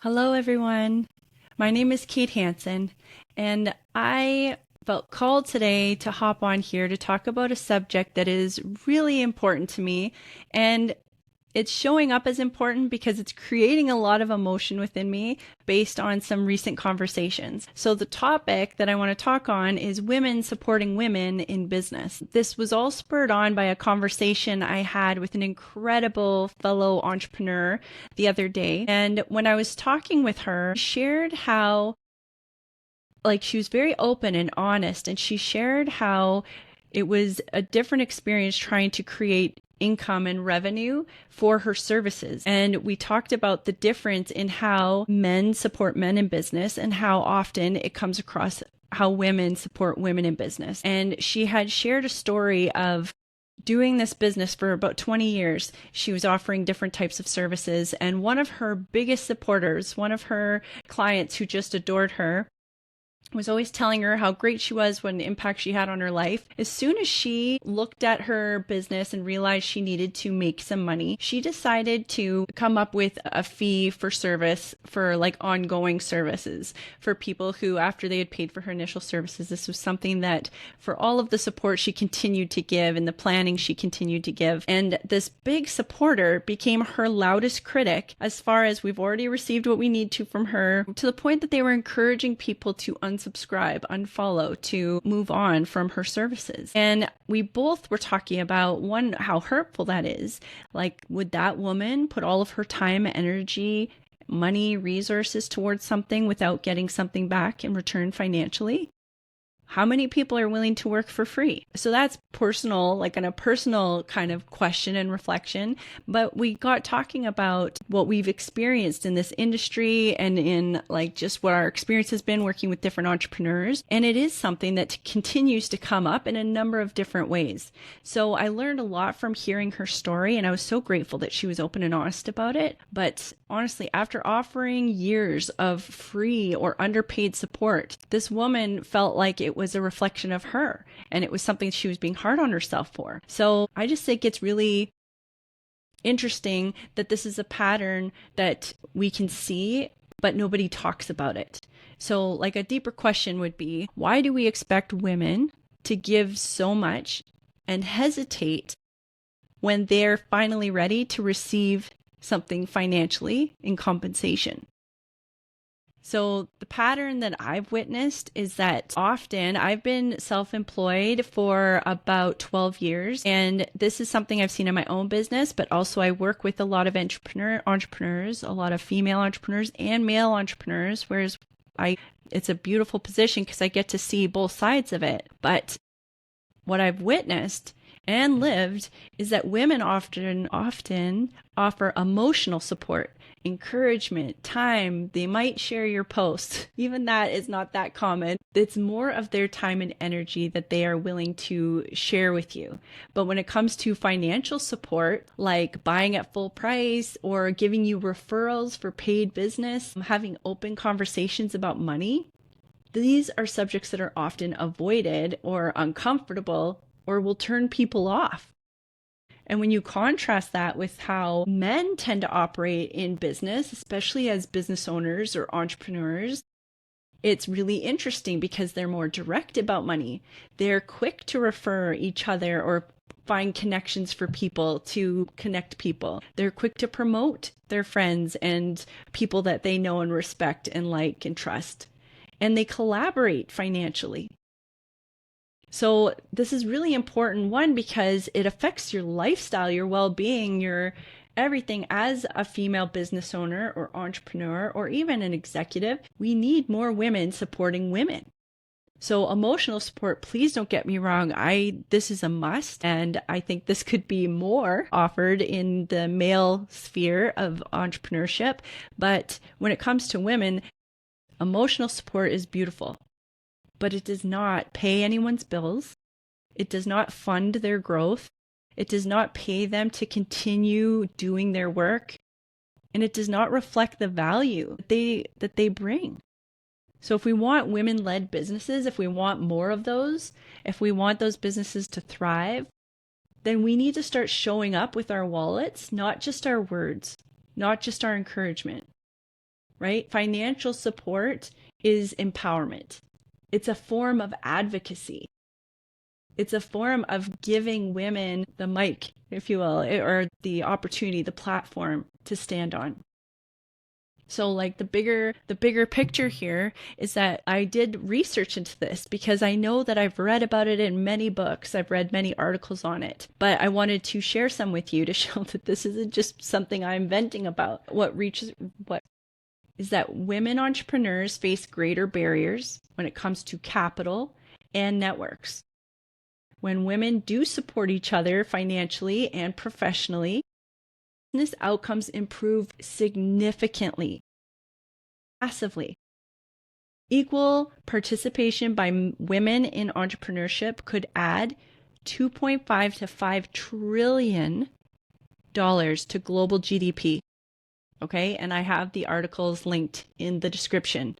Hello, everyone. My name is Kate Hansen, and I felt called today to hop on here to talk about a subject that is really important to me. And it's showing up as important because it's creating a lot of emotion within me based on some recent conversations. So, the topic that I want to talk on is women supporting women in business. This was all spurred on by a conversation I had with an incredible fellow entrepreneur the other day. And when I was talking with her, she shared how, she was very open and honest, and she shared how it was a different experience trying to create income and revenue for her services. And we talked about the difference in how men support men in business and how often it comes across how women support women in business. And she had shared a story of doing this business for about 20 years. She was offering different types of services. And one of her biggest supporters, one of her clients who just adored her, was always telling her how great she was, what an impact she had on her life. As soon as she looked at her business and realized she needed to make some money, she decided to come up with a fee for service for ongoing services for people who, after they had paid for her initial services, this was something that for all of the support she continued to give and the planning she continued to give. And this big supporter became her loudest critic as far as we've already received what we need to from her, to the point that they were encouraging people to unsubscribe, unfollow, to move on from her services. And we both were talking about, one, how hurtful that is. Would that woman put all of her time, energy, money, resources towards something without getting something back in return financially? How many people are willing to work for free? So that's personal, on a personal kind of question and reflection. But we got talking about what we've experienced in this industry and in just what our experience has been working with different entrepreneurs. And it is something that continues to come up in a number of different ways. So I learned a lot from hearing her story, and I was so grateful that she was open and honest about it. But honestly, after offering years of free or underpaid support, this woman felt like it was a reflection of her, and it was something she was being hard on herself for. So I just think it's really interesting that this is a pattern that we can see, but nobody talks about it. So a deeper question would be, why do we expect women to give so much and hesitate when they're finally ready to receive something financially in compensation? So the pattern that I've witnessed is that often I've been self-employed for about 12 years. And this is something I've seen in my own business, but also I work with a lot of entrepreneurs, a lot of female entrepreneurs and male entrepreneurs, whereas it's a beautiful position because I get to see both sides of it. But what I've witnessed and lived is that women often offer emotional support, encouragement, time. They might share your post. Even that is not that common. It's more of their time and energy that they are willing to share with you. But when it comes to financial support, like buying at full price or giving you referrals for paid business, having open conversations about money, these are subjects that are often avoided or uncomfortable or will turn people off. And when you contrast that with how men tend to operate in business, especially as business owners or entrepreneurs, it's really interesting because they're more direct about money. They're quick to refer each other or find connections for people to connect people. They're quick to promote their friends and people that they know and respect and like and trust. And they collaborate financially. So this is really important, one, because it affects your lifestyle, your well-being, your everything as a female business owner or entrepreneur or even an executive. We need more women supporting women. So emotional support, please don't get me wrong. This is a must, and I think this could be more offered in the male sphere of entrepreneurship. But when it comes to women, emotional support is beautiful, but it does not pay anyone's bills. It does not fund their growth. It does not pay them to continue doing their work. And it does not reflect the value that they bring. So if we want women-led businesses, if we want more of those, if we want those businesses to thrive, then we need to start showing up with our wallets, not just our words, not just our encouragement. right? Financial support is empowerment. It's a form of advocacy. It's a form of giving women the mic, if you will, or the opportunity, the platform to stand on. So like the bigger picture here is that I did research into this because I know that I've read about it in many books. I've read many articles on it, but I wanted to share some with you to show that this isn't just something I'm venting about. What is that women entrepreneurs face greater barriers when it comes to capital and networks. When women do support each other financially and professionally, business outcomes improve significantly, massively. Equal participation by women in entrepreneurship could add $2.5 to $5 trillion to global GDP. Okay, and I have the articles linked in the description.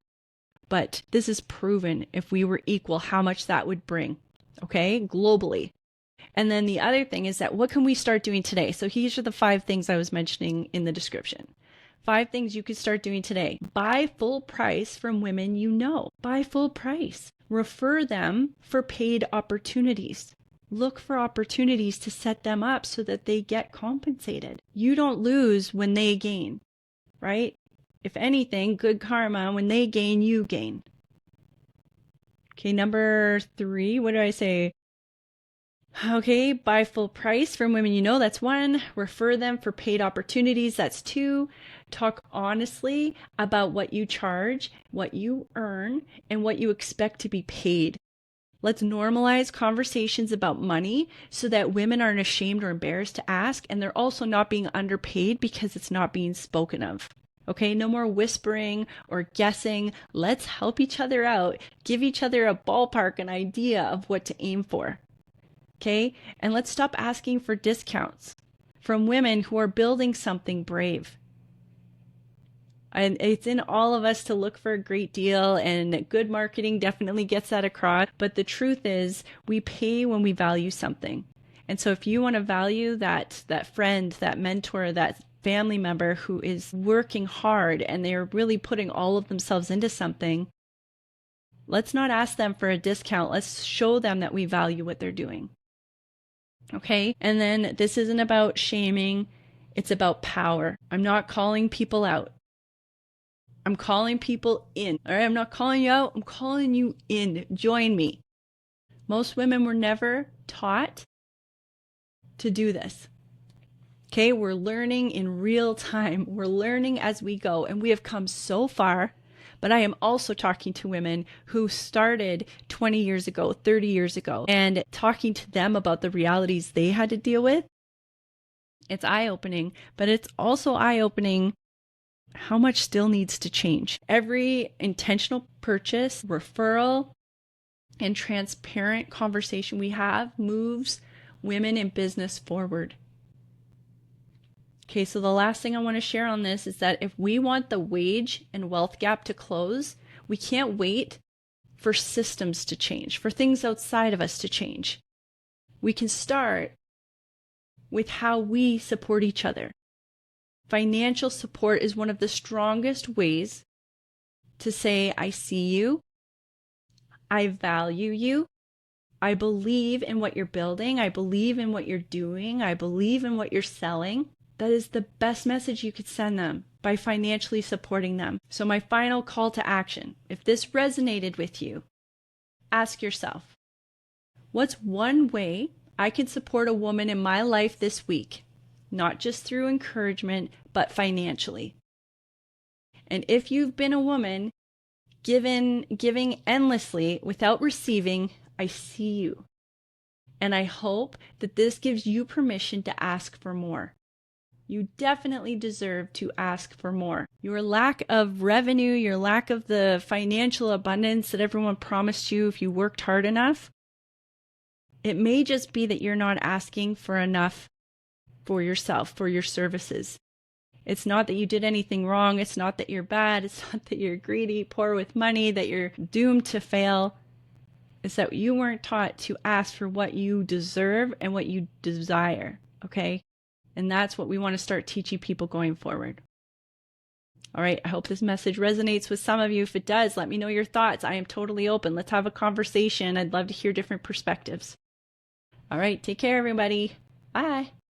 But this is proven if we were equal, how much that would bring, okay, globally. And then the other thing is that what can we start doing today? So these are the 5 things I was mentioning in the description. 5 things you could start doing today. Buy full price from women you know. Buy full price. Refer them for paid opportunities. Look for opportunities to set them up so that they get compensated. You don't lose when they gain, right? If anything, good karma, when they gain, you gain. Okay, number 3, what do I say? Okay, buy full price from women you know, that's 1. Refer them for paid opportunities, that's 2. Talk honestly about what you charge, what you earn, and what you expect to be paid. Let's normalize conversations about money so that women aren't ashamed or embarrassed to ask, and they're also not being underpaid because it's not being spoken of. Okay, no more whispering or guessing. Let's help each other out, give each other a ballpark, an idea of what to aim for. Okay, and let's stop asking for discounts from women who are building something brave. And it's in all of us to look for a great deal, and good marketing definitely gets that across. But the truth is, we pay when we value something. And so if you want to value that friend, that mentor, that family member who is working hard and they're really putting all of themselves into something, let's not ask them for a discount. Let's show them that we value what they're doing. Okay? And then this isn't about shaming. It's about power. I'm not calling people out. I'm calling people in. All right, I'm not calling you out. I'm calling you in. Join me. Most women were never taught to do this. Okay, we're learning in real time. We're learning as we go, and we have come so far. But I am also talking to women who started 20 years ago, 30 years ago, and talking to them about the realities they had to deal with. It's eye-opening, but it's also eye-opening how much still needs to change. Every intentional purchase, referral, and transparent conversation we have moves women in business forward. Okay, so the last thing I want to share on this is that if we want the wage and wealth gap to close, we can't wait for systems to change, for things outside of us to change. We can start with how we support each other. Financial support is one of the strongest ways to say, I see you, I value you, I believe in what you're building, I believe in what you're doing, I believe in what you're selling. That is the best message you could send them by financially supporting them. So my final call to action, if this resonated with you, ask yourself, what's one way I can support a woman in my life this week? Not just through encouragement, but financially. And if you've been a woman giving endlessly without receiving, I see you. And I hope that this gives you permission to ask for more. You definitely deserve to ask for more. Your lack of revenue, your lack of the financial abundance that everyone promised you if you worked hard enough, it may just be that you're not asking for enough for yourself, for your services. It's not that you did anything wrong. It's not that you're bad. It's not that you're greedy, poor with money, that you're doomed to fail. It's that you weren't taught to ask for what you deserve and what you desire, okay? And that's what we want to start teaching people going forward. All right, I hope this message resonates with some of you. If it does, let me know your thoughts. I am totally open. Let's have a conversation. I'd love to hear different perspectives. All right, take care, everybody. Bye.